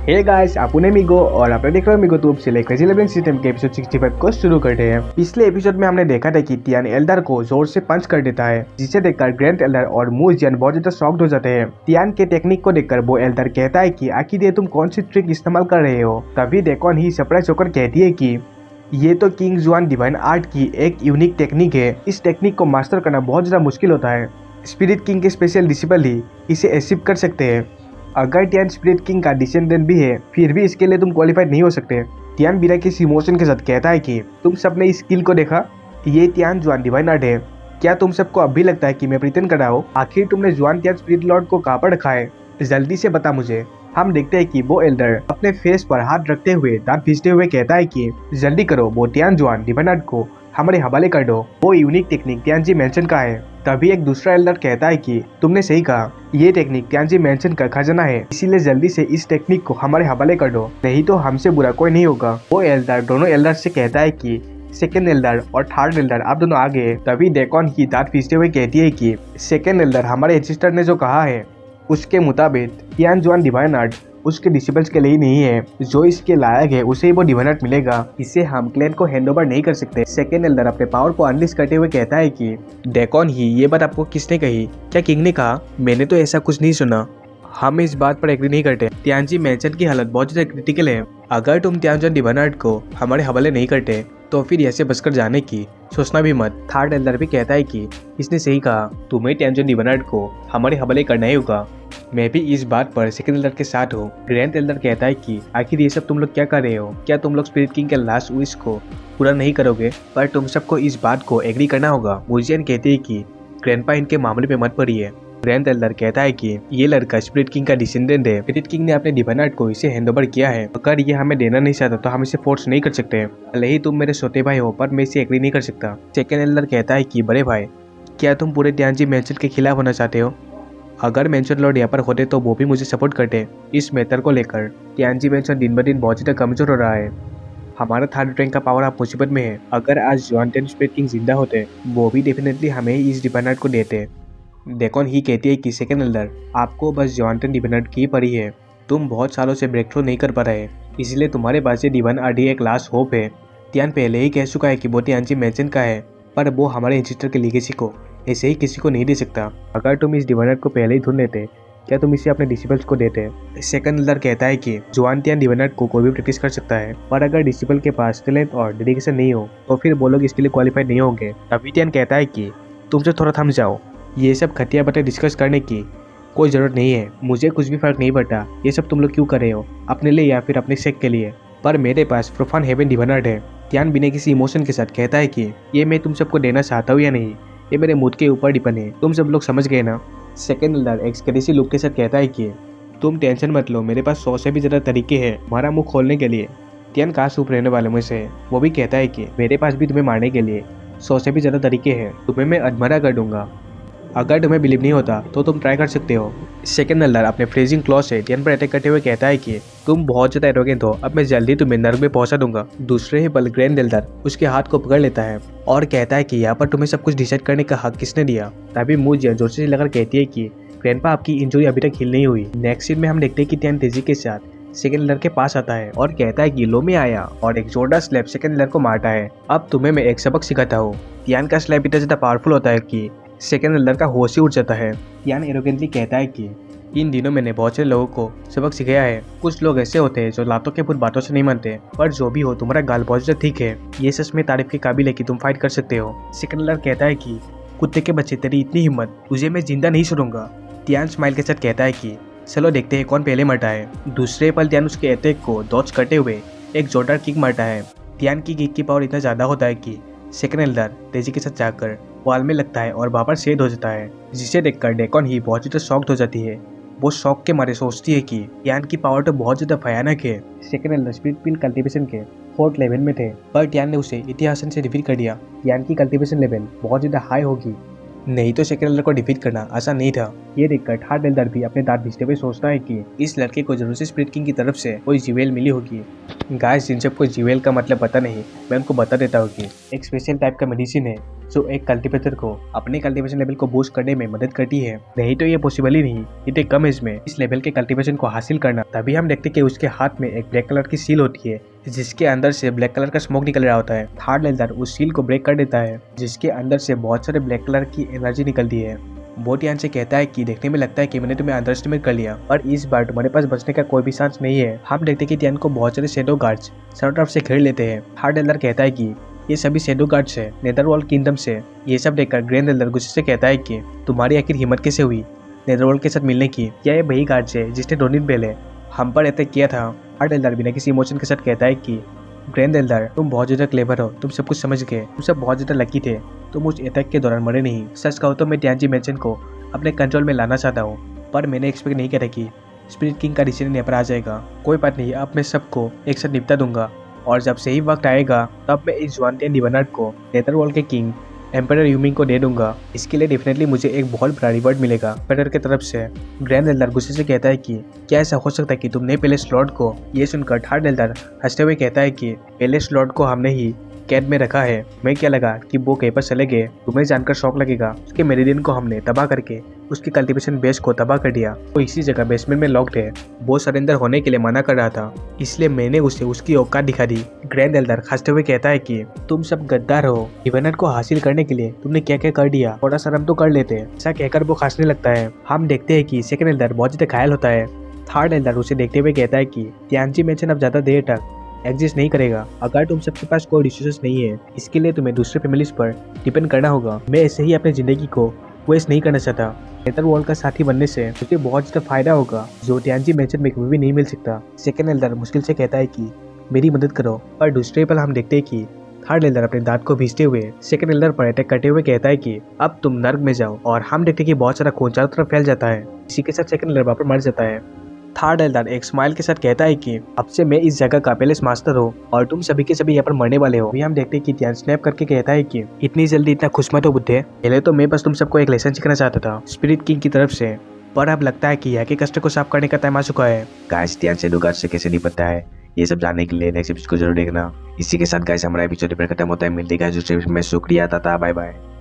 Hey guys, आपने मिगो और आपने देख रहे हो मिगो ट्यूब से लेकर इलेवन सिस्टम के एपिसोड 65 को शुरू करते हैं। पिछले एपिसोड में हमने देखा था कि टियान एल्डर को जोर से पंच कर देता है, जिसे देखकर ग्रैंड एल्डर और मूजियन बहुत ज्यादा शॉक्ड हो जाते हैं। टियान के टेक्निक को देखकर वो एल्डर कहता है कि आखिर ये तुम कौन सी ट्रिक इस्तेमाल कर रहे हो। तभी डेकॉन ही सरप्राइज होकर कहती है कि ये तो किंग जुआन डिवाइन आर्ट की एक यूनिक टेक्निक है। इस टेक्निक को मास्टर करना बहुत ज्यादा मुश्किल होता है। स्पिरिट किंग के स्पेशल डिसिबल ही इसे अचीव कर सकते हैं। अगर टियान स्पिरिट किंग का डिसेंडेंट भी है, फिर भी इसके लिए तुम क्वालिफाइड नहीं हो सकते। टियान बिना किसी इमोशन के साथ कहता है कि तुम सबने इस स्किल को देखा, ये टियान जुआन डिवाइन आर्ट है। क्या तुम सबको अब भी लगता है कि मैं प्रिटेंड कर रहा हूँ? आखिर तुमने जुआन टियान स्पिरिट लॉर्ड को कहाँ पर रखा है? जल्दी से बता मुझे। हम देखते हैं कि वो एल्डर अपने फेस पर हाथ रखते हुए दांत पीसते हुए कहता है कि जल्दी करो, वो टियान जुआन डिवाइन आर्ट को हमारे हवाले कर दो। वो यूनिक टेक्निक टियानजी मेंशन का है। तभी एक दूसरा एल्डर कहता है कि तुमने सही कहा, ये टेक्निक टियानजी मेंशन का खजाना है, इसीलिए जल्दी से इस टेक्निक को हमारे हवाले कर दो, नहीं तो हमसे बुरा कोई नहीं होगा। वो एल्डर दोनों एल्डर से कहता है कि सेकेंड एल्डर और थर्ड एल्डर आप दोनों आगे। तभी डेकॉन की दांत पीसते हुए कहती है कि सेकेंड एल्डर हमारे एंसेस्टर ने जो कहा है उसके मुताबिक टियान जुआन डिवाइन आर्ट उसके डिसेबल्स के लिए नहीं है। जो इसके लायक है उसे ही वो डिवाइन आर्ट मिलेगा। इसे हम क्लैन को हैंडओवर नहीं कर सकते। सेकेंड एल्डर अपने पावर को अनलिस्ट करते हुए कहता है कि डेकॉन ही, ये बात आपको किसने कही? क्या किंग ने कहा? मैंने तो ऐसा कुछ नहीं सुना। हम इस बात पर एग्री नहीं करते। टियानजी मेंशन की हालत बहुत ज्यादा क्रिटिकल है। अगर तुम टियान जुआन डिवाइन आर्ट को हमारे हवाले नहीं करते तो फिर ऐसे बचकर जाने की सोचना भी मत। थर्ड एल्डर भी कहता है कि इसने सही कहा, तुम्हें टियान जुआन डिवाइन आर्ट को हमारे हवाले करना ही होगा। मैं भी इस बात पर सेकंड एल्डर के साथ हूँ। ग्रैंड एल्डर कहता है कि आखिर ये सब तुम लोग क्या कर रहे हो? क्या तुम लोग स्पिरिट किंग के लास्ट विश को पूरा नहीं करोगे? पर तुम सबको इस बात को एग्री करना होगा। मूजियन कहती है कि ग्रैंडपा इनके मामले में मत पड़िए। ग्रैंड एल्डर कहता है कि ये लड़का स्पिरिट किंग का डिसेंडेंट है। स्पिरिट किंग ने अपने डिवाइन आर्ट को इसे हैंडओवर किया है। अगर ये हमें देना नहीं चाहता तो हम इसे फोर्स नहीं कर सकते। भले ही तुम मेरे छोटे भाई हो, पर मैं इसे एग्री नहीं कर सकता। सेकंड एल्डर कहता है कि बड़े भाई, क्या तुम पूरे टियानजी मेंशन के खिलाफ होना चाहते हो? अगर मेंशन लॉर्ड यहाँ पर होते तो वो भी मुझे सपोर्ट करते। इस मैटर को लेकर टियानजी मेंशन दिन ब दिन बहुत ज्यादा कमजोर हो रहा है। हमारा थर्ड रैंक का पावर आप मुसीबत में है। अगर आज जुआन टियान स्पिरिट किंग जिंदा होते, वो भी डेफिनेटली हमें इस डिवाइन आर्ट को देते। डेकॉन ही कहती है कि सेकंड एल्डर, आपको बस जुआन टियान डिवाइन आर्ट की पड़ी है। तुम बहुत सालों से ब्रेक थ्रू नहीं कर पा रहे, इसलिए तुम्हारे पास ये डिवाइन आर्ट ही एक लास्ट होप है। टियान पहले ही कह चुका है कि वो टियानजी मेंशन का है, पर वो हमारे एंसेस्टर के लीगेसी को ऐसे ही किसी को नहीं दे सकता। अगर तुम इस डिवाइन आर्ट को पहले ही ढूंढ लेते, क्या तुम इसे अपने डिसिबल्स को देते? सेकंड एल्डर कहता है कि जुआन टियान डिवाइन आर्ट को कोई भी प्रैक्टिस कर सकता है, पर अगर डिसिबल के पास टैलेंट और डेडिकेशन नहीं हो तो फिर वो लोग इसके लिए क्वालिफाइड नहीं होंगे। तभी टियान कहता है कि तुमसे थोड़ा थम जाओ, ये सब खटिया बटे डिस्कस करने की कोई ज़रूरत नहीं है। मुझे कुछ भी फर्क नहीं पड़ता ये सब तुम लोग क्यों कर रहे हो, अपने लिए या फिर अपने सेक के लिए, पर मेरे पास प्रोफान हेवन डिवाइन आर्ट है। टियान बिना किसी इमोशन के साथ कहता है कि ये मैं तुम सबको देना चाहता हूँ या नहीं, ये मेरे मूड के ऊपर डिपेंड है। तुम सब लोग समझ गए ना? सेकंड एल्डर एक क्रेजी लुक के साथ कहता है कि तुम टेंशन मत लो, मेरे पास 100 से भी ज़्यादा तरीके हैं हमारा मुंह खोलने के लिए। टियान कहाँ सूप रहने वाले में से वो भी कहता है कि मेरे पास भी तुम्हें मारने के लिए 100 से भी ज़्यादा तरीके हैं। तुम्हें मैं अधमरा कर दूंगा। अगर तुम्हें बिलीव नहीं होता तो तुम ट्राई कर सकते हो। सेकंड एल्डर अपने फ्रीजिंग क्लॉ से टियान पर अटैक करते हुए कहता है कि तुम बहुत ज़्यादा एरोगेंट हो, अब मैं जल्दी तुम्हें नर्क में पहुंचा दूंगा। दूसरे ही पल ग्रैंड एल्डर उसके हाथ को पकड़ लेता है और कहता है कि यहाँ पर तुम्हें सब कुछ डिसाइड करने का हक किसने दिया? तभी मूजियन जोर से लगाकर कहती है कि ग्रैंडपा, आपकी इंजरी अभी तक हील नहीं हुई। नेक्स्ट सीन में हम देखते हैं कि टियान तेजी के साथ सेकंड एल्डर के पास आता है और कहता है कि लो में आया, और एक जोरदार स्लैप सेकंड एल्डर को मारता है। अब तुम्हें मैं एक सबक सिखाता हूँ। टियान का स्लैप इतना ज्यादा पावरफुल होता है कि सेकंड एल्डर का होश ही उड़ जाता है। टियान एरोगेंटली कहता है कि इन दिनों मैंने बहुत से लोगों को सबक सिखाया है। कुछ लोग ऐसे होते हैं जो लातों के खुद बातों से नहीं मानते, पर जो भी हो तुम्हारा गाल बहुत ज्यादा ठीक है। ये सच में तारीफ के काबिल है कि तुम फाइट कर सकते हो। सेकंड एल्डर कहता है कि कुत्ते के बच्चे, तेरी इतनी हिम्मत, तुझे मैं जिंदा नहीं छोड़ूंगा। टियान स्माइल के साथ कहता है कि चलो देखते हैं कौन पहले मरता है। दूसरे पल टियान उसके अटैक को डॉज करते हुए एक जोरदार किक मारता है। टियान की किक की पावर इतना ज्यादा होता है कि सेकंड एल्डर तेजी के साथ जाकर वॉल में लगता है और वहाँ पर शेड हो जाता है, जिसे देखकर डेकॉन ही बहुत ज्यादा शॉक्ड हो जाती है। वो शॉक के मारे सोचती है कि टियान की पावर तो बहुत ज्यादा भयानक है। Second Elder spirit pin cultivation के 4th लेवल में थे, पर टियान ने उसे इतिहास से रिवील कर दिया। टियान की कल्टीवेशन लेवल बहुत ज्यादा हाई होगी नहीं तो सेकंड एल्डर को डिफीट करना आसान नहीं था। ये देखकर थर्ड एल्डर भी अपने दांत पीसते हुए सोचता है कि इस लड़के को जरूर से स्पिरिट किंग की तरफ से कोई ज्वेल मिली होगी। गाइस, जिन सबको ज्वेल का मतलब पता नहीं, मैं उनको बता देता हूँ कि एक स्पेशल टाइप का मेडिसिन है जो एक कल्टीवेटर को अपने कल्टीवेशन लेवल को बूस्ट करने में मदद करती है। नहीं तो ये पॉसिबल ही नहीं इतने कम एज में इस लेवल के कल्टीवेशन को हासिल करना। तभी हम देखते कि उसके हाथ में एक ब्लैक कलर की सील होती है जिसके अंदर से ब्लैक कलर का स्मोक निकल रहा होता है। थर्ड एल्डर उस सील को ब्रेक कर देता है जिसके अंदर से बहुत सारे ब्लैक कलर की एनर्जी निकलती है। वो टियान से कहता है कि देखने में लगता है कि मैंने तुम्हें अंडर एस्टिमेट कर लिया और इस बार तुम्हारे पास बचने का कोई भी चांस नहीं है। हम देखते हैं कि टियान को बहुत सारे शैडो गार्ड्स चारों तरफ से घेर लेते हैं। थर्ड एल्डर कहता है कि ये सभी शैडो गार्ड्स है नेदरवर्ल्ड किंगडम से। ये सब देखकर ग्रैंड एल्डर गुस्से से कहता है कि तुम्हारी आखिर हिम्मत कैसे हुई नेदरवर्ल्ड के साथ मिलने की? क्या ये वही गार्ड्स है जिसने 2 दिन पहले हम पर अटैक किया था? थर्ड एल्डर बिना किसी इमोशन के साथ कहता है कि ग्रैंड एल्डर, तुम बहुत ज्यादा क्लेवर हो, तुम सब कुछ समझ गए, तुम सब बहुत ज्यादा लकी थे, तुम उस अटैक के दौरान मरे नहीं। सच कहूँ तो मैं टियानजी मैंशन को अपने कंट्रोल में लाना चाहता हूँ, पर मैंने एक्सपेक्ट नहीं किया था कि स्पिरिट किंग का डिसीजन यहाँ पर आ जाएगा। कोई बात नहीं, अब मैं सबको एक साथ निपटा दूंगा और जब सही वक्त आएगा तब मैं इस जुआनटियन डिवनार्ड को नेदरवर्ल्ड के किंग एम्परर यूमिंग को दे दूंगा। इसके लिए डेफिनेटली मुझे एक बहुत बड़ा रिवॉर्ड मिलेगा एम्परर की तरफ से। ग्रैंड एल्डर गुस्से से कहता है कि क्या ऐसा हो सकता है कि तुमने पहले स्लॉट को? ये सुनकर थर्ड एल्डर हंसते हुए कहता है कि पहले स्लॉट को हमने ही कैद में रखा है। मैं क्या लगा कि वो कहीं पर चले गए? तुम्हें जानकर शौक लगेगा, उसके मेरिडियन को हमने तबाह करके उसकी कल्टीवेशन बेस को तबाह कर दिया। वो इसी जगह बेसमेंट में लॉक्ड है। वो सरेंडर होने के लिए मना कर रहा था, इसलिए मैंने उसे उसकी औकात दिखा दी। ग्रैंड एल्डर हंसते हुए कहता है कि तुम सब गद्दार हो, डिवनार्ड को हासिल करने के लिए तुमने क्या क्या कर दिया, थोड़ा शर्म तो कर लेते। ऐसा कहकर वो हंसने लगता है। हम देखते हैं कि सेकंड एल्डर बहुत ज्यादा घायल होता है। थर्ड एल्डर उसे देखते हुए कहता है कि टियानजी मैंशन अब ज्यादा देर तक एग्जिस्ट नहीं करेगा। अगर तुम सबके पास कोई रिसोर्सेस नहीं है, इसके लिए तुम्हें दूसरे फैमिलीज पर डिपेंड करना होगा। मैं ऐसे ही अपनी जिंदगी को वेस्ट नहीं करना चाहता। नेदरवर्ल्ड का साथी बनने से मुझे बहुत ज्यादा फायदा होगा जो टियानजी मैंशन में कभी भी नहीं मिल सकता। सेकंड एल्डर मुश्किल से कहता है कि मेरी मदद करो, पर दूसरे पल हम देखते हैं कि थर्ड एल्डर अपने दांत को भींचते हुए सेकंड एल्डर पर अटैक करते हुए कहता है कि अब तुम नर्क में जाओ। और हम देखते हैं कि बहुत सारा खून चारों तरफ फैल जाता है। इसी के साथ सेकंड एल्डर वहां पर मर जाता है। थर्ड एल्डर एक स्माइल के साथ कहता है कि अब से मैं इस जगह का पैलेस मास्टर हूँ और तुम सभी के सभी यहाँ पर मरने वाले हो। अभी हम देखते हैं कि टियान स्नैप करके कहता है कि इतनी जल्दी इतना खुश मत हो बुद्धे, पहले तो मैं बस तुम सबको एक लेसन सीखना चाहता था स्पिरिट किंग की तरफ से, पर अब लगता है कि यहाँ के कष्ट को साफ करने का टाइम आ चुका है। गाइस, टियान शैडो गार्ड से कैसे निपटता है ये सब जानने के लिए नेक्स्ट एपिसोड को जरूर देखना। इसी के साथ गाइस हमारा एपिसोड खत्म होता है। मिलते हैं गाइस दूसरे एपिसोड में। शुक्रिया, टाटा, बाय बाय।